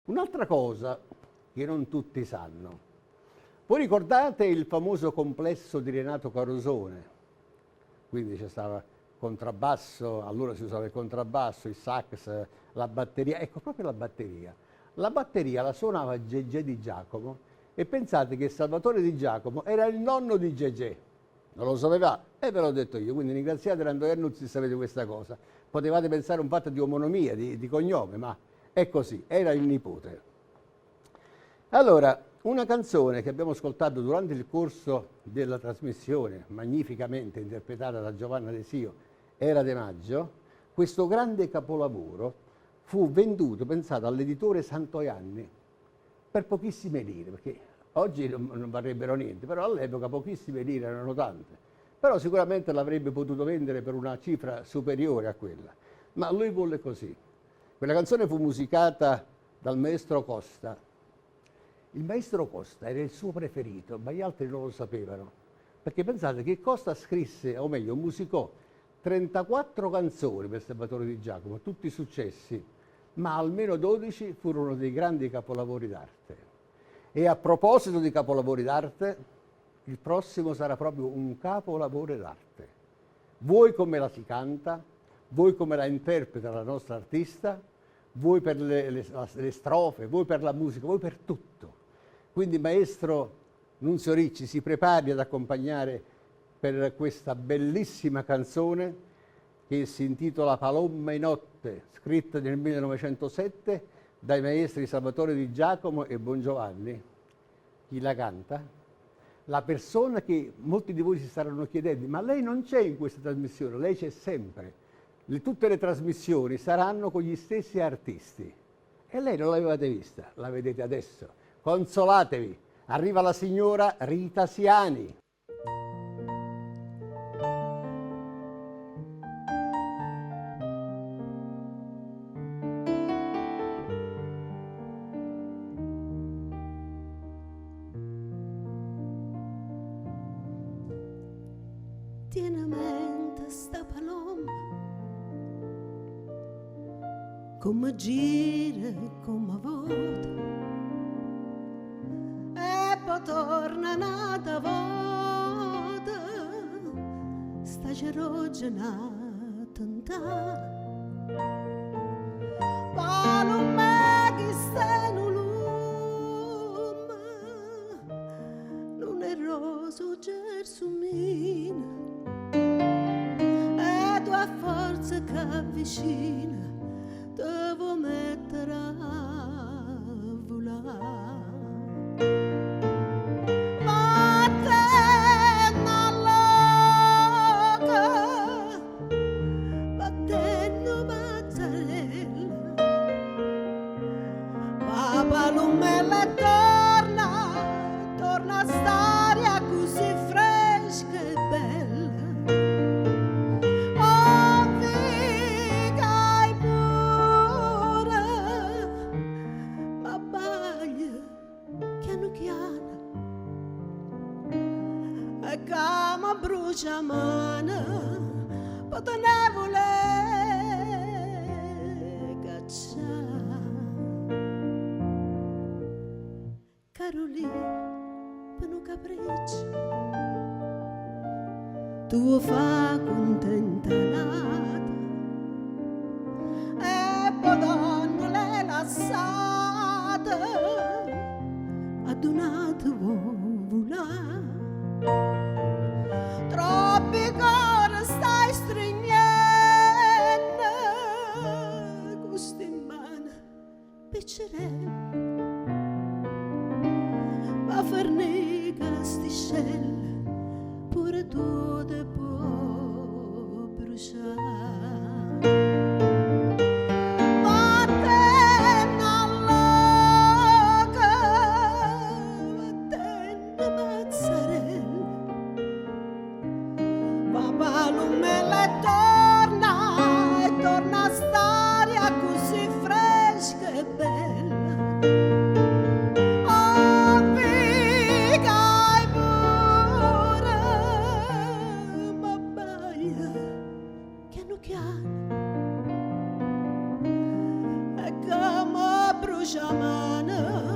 Un'altra cosa che non tutti sanno. Voi ricordate il famoso complesso di Renato Carosone? Quindi c'è stato contrabbasso, allora si usava il contrabbasso, il sax, la batteria, ecco proprio la batteria. La batteria la suonava Gegè Di Giacomo e pensate che Salvatore Di Giacomo era il nonno di Gegè. Non lo sapeva? E ve l'ho detto io, quindi ringraziate Nando Iannuzzi se sapete questa cosa. Potevate pensare un fatto di omonimia, di cognome, ma è così, era il nipote. Allora, una canzone che abbiamo ascoltato durante il corso della trasmissione, magnificamente interpretata da Giovanna Desio, Era de Maggio, questo grande capolavoro fu venduto, pensate, all'editore Santoianni per pochissime lire, perché oggi non varrebbero niente, però all'epoca pochissime lire erano tante. Però sicuramente l'avrebbe potuto vendere per una cifra superiore a quella. Ma lui volle così. Quella canzone fu musicata dal maestro Costa. Il maestro Costa era il suo preferito, ma gli altri non lo sapevano. Perché pensate che Costa scrisse, o meglio, musicò 34 canzoni per Salvatore Di Giacomo, tutti successi, ma almeno 12 furono dei grandi capolavori d'arte. E a proposito di capolavori d'arte, il prossimo sarà proprio un capolavoro d'arte. Voi come la si canta, voi come la interpreta la nostra artista, voi per le strofe, voi per la musica, voi per tutto. Quindi maestro Nunzio Ricci si prepari ad accompagnare per questa bellissima canzone che si intitola Palomma in notte, scritta nel 1907 dai maestri Salvatore Di Giacomo e Bongiovanni. Chi la canta? La persona che molti di voi si staranno chiedendo, ma lei non c'è in questa trasmissione, lei c'è sempre. Tutte le trasmissioni saranno con gli stessi artisti. E lei non l'avevate vista, la vedete adesso. Consolatevi, arriva la signora Rita Siani. Tiene a mente sta paloma, come gira e come vota, e poi torna un'altra volta, sta ceroggianata in ta. Paloma che sta in un lume, non è roso gersumina, e tu a forza che avvicina devo mettere a volare. Ma te una loca, battendo mozzarella, ma palomella torna a stare così fresca e bella. Brucia mano, potonevole cacciare. Carolina, per un capriccio, tu fa contenta nata, e poi donnole lassate, adunate volare. Troppi cori stai stringendo, gusti in mano, piccerelli, ma fornica stiscelle, pure tu te può bruciare. Chama lontana